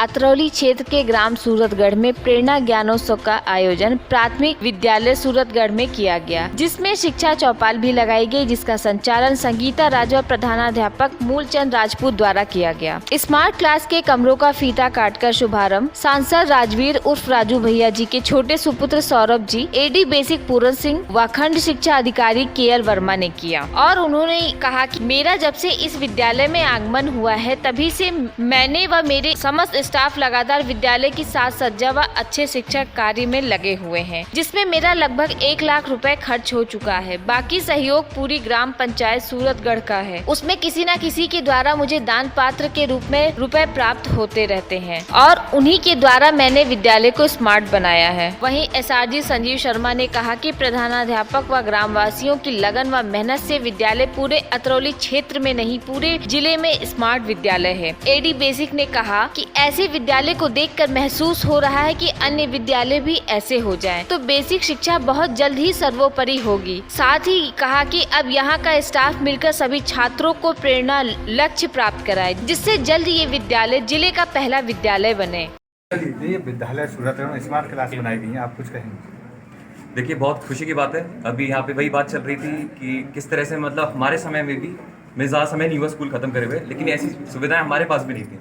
अतरौली क्षेत्र के ग्राम सूरतगढ़ में प्रेरणा ज्ञानोत्सव का आयोजन प्राथमिक विद्यालय सूरतगढ़ में किया गया, जिसमें शिक्षा चौपाल भी लगाई गई, जिसका संचालन संगीता राज और प्रधानाध्यापक मूलचंद राजपूत द्वारा किया गया। स्मार्ट क्लास के कमरों का फीता काटकर शुभारंभ सांसद राजवीर उर्फ राजू भैया जी के छोटे सुपुत्र सौरभ जी, एडी बेसिक पूरन सिंह व खंड शिक्षा अधिकारी KL वर्मा ने किया। और उन्होंने कहा कि मेरा जब से इस विद्यालय में आगमन हुआ है, तभी से मैंने व मेरे समस्त स्टाफ लगातार विद्यालय की साज सज्जा व अच्छे शिक्षक कार्य में लगे हुए हैं, जिसमें मेरा लगभग 1 लाख रुपए खर्च हो चुका है। बाकी सहयोग पूरी ग्राम पंचायत सूरतगढ़ का है, उसमें किसी न किसी के द्वारा मुझे दान पात्र के रूप में रुपए प्राप्त होते रहते हैं और उन्हीं के द्वारा मैंने विद्यालय को स्मार्ट बनाया है। वहीं SRG संजीव शर्मा ने कहा कि प्रधानाध्यापक व ग्रामवासियों की लगन व मेहनत से विद्यालय पूरे अतरौली क्षेत्र में नहीं, पूरे जिले में स्मार्ट विद्यालय है। एडी बेसिक ने कहा कि ऐसे विद्यालय को देखकर महसूस हो रहा है कि अन्य विद्यालय भी ऐसे हो जाएं, तो बेसिक शिक्षा बहुत जल्द ही सर्वोपरि होगी। साथ ही कहा कि अब यहाँ का स्टाफ मिलकर सभी छात्रों को प्रेरणा लक्ष्य प्राप्त कराए, जिससे जल्द ये विद्यालय जिले का पहला विद्यालय बने। ये विद्यालय सूरतगढ़ में स्मार्ट क्लास बनाई गई है, आप कुछ कहेंगे? देखिए, बहुत खुशी की बात है। अभी यहाँ पे वही बात चल रही थी कि किस तरह से मतलब हमारे समय में भी, मैं ज़्यादा समय नहीं हुआ स्कूल खत्म करे हुए, लेकिन ऐसी सुविधाएं हमारे पास भी नहीं थी।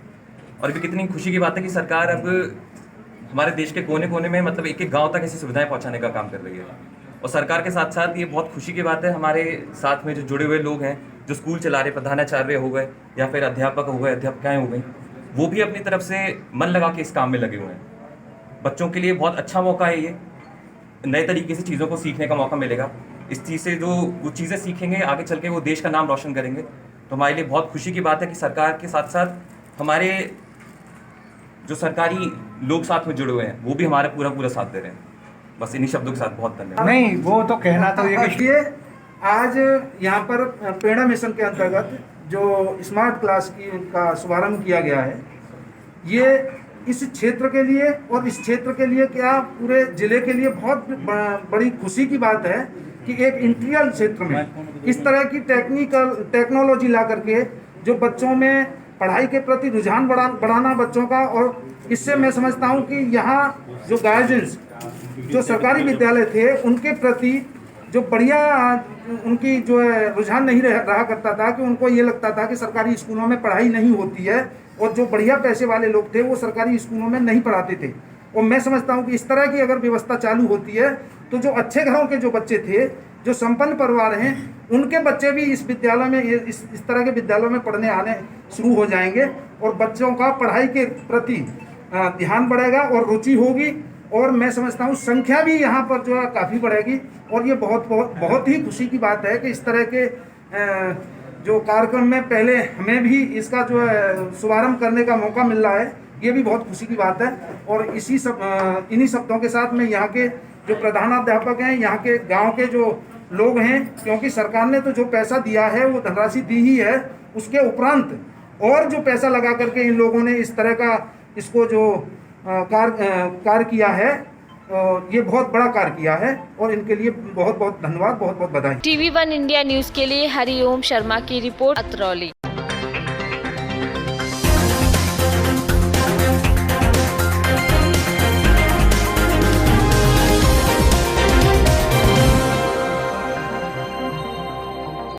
और भी कितनी खुशी की बात है कि सरकार अब हमारे देश के कोने कोने में मतलब एक एक गांव तक ऐसी सुविधाएं पहुंचाने का काम कर रही है। और सरकार के साथ साथ ये बहुत खुशी की बात है, हमारे साथ में जो जुड़े हुए लोग हैं, जो स्कूल चला रहे, प्रधानाचार्य हो गए या फिर अध्यापक हो गए, अध्यापिकाएँ हो गई, वो भी अपनी तरफ से मन लगा के इस काम में लगे हुए हैं। बच्चों के लिए बहुत अच्छा मौका है, ये नए तरीके से चीज़ों को सीखने का मौका मिलेगा। इस चीज़ से जो वो चीज़ें सीखेंगे, आगे चल के वो देश का नाम रोशन करेंगे। तो हमारे लिए बहुत खुशी की बात है कि सरकार के साथ साथ हमारे जो सरकारी लोग साथ में जुड़े हुए हैं, वो भी हमारा पूरा साथ दे रहे हैं। बस इन्हीं शब्दों के साथ बहुत धन्यवाद। नहीं, वो तो कहना तो ये आज यहाँ पर प्रेरणा मिशन के अंतर्गत जो स्मार्ट क्लास का शुभारंभ किया गया है, ये इस क्षेत्र के लिए और इस क्षेत्र के लिए क्या पूरे जिले के लिए बहुत बड़ी खुशी की बात है कि एक इंटीरियर क्षेत्र में इस तरह की टेक्नोलॉजी ला करके जो बच्चों में पढ़ाई के प्रति रुझान बढ़ाना बच्चों का, और इससे मैं समझता हूँ कि यहाँ जो गार्जियंस जो सरकारी विद्यालय थे उनके प्रति जो बढ़िया उनकी जो है रुझान नहीं रहा करता था, कि उनको ये लगता था कि सरकारी स्कूलों में पढ़ाई नहीं होती है, और जो बढ़िया पैसे वाले लोग थे वो सरकारी स्कूलों में नहीं पढ़ाते थे। और मैं समझता हूँ कि इस तरह की अगर व्यवस्था चालू होती है तो जो अच्छे घरों के जो बच्चे थे, जो संपन्न परिवार हैं, उनके बच्चे भी इस विद्यालय में इस तरह के विद्यालयों में पढ़ने आने शुरू हो जाएंगे, और बच्चों का पढ़ाई के प्रति ध्यान बढ़ेगा और रुचि होगी, और मैं समझता हूँ संख्या भी यहाँ पर जो है काफ़ी बढ़ेगी। और ये बहुत ही खुशी की बात है कि इस तरह के जो कार्यक्रम में पहले हमें भी इसका जो है शुभारंभ करने का मौका मिल रहा है, ये भी बहुत खुशी की बात है। और इन्हीं शब्दों के साथ में यहाँ के जो प्रधानाध्यापक हैं, यहाँ के गांव के जो लोग हैं, क्योंकि सरकार ने तो जो पैसा दिया है वो धनराशि दी ही है, उसके उपरांत और जो पैसा लगा करके इन लोगों ने इस तरह का इसको जो कार्य किया है, ये बहुत बड़ा कार्य किया है, और इनके लिए बहुत बहुत धन्यवाद, बहुत बहुत बधाई। TV1 इंडिया न्यूज के लिए हरिओम शर्मा की रिपोर्ट, अतरौली।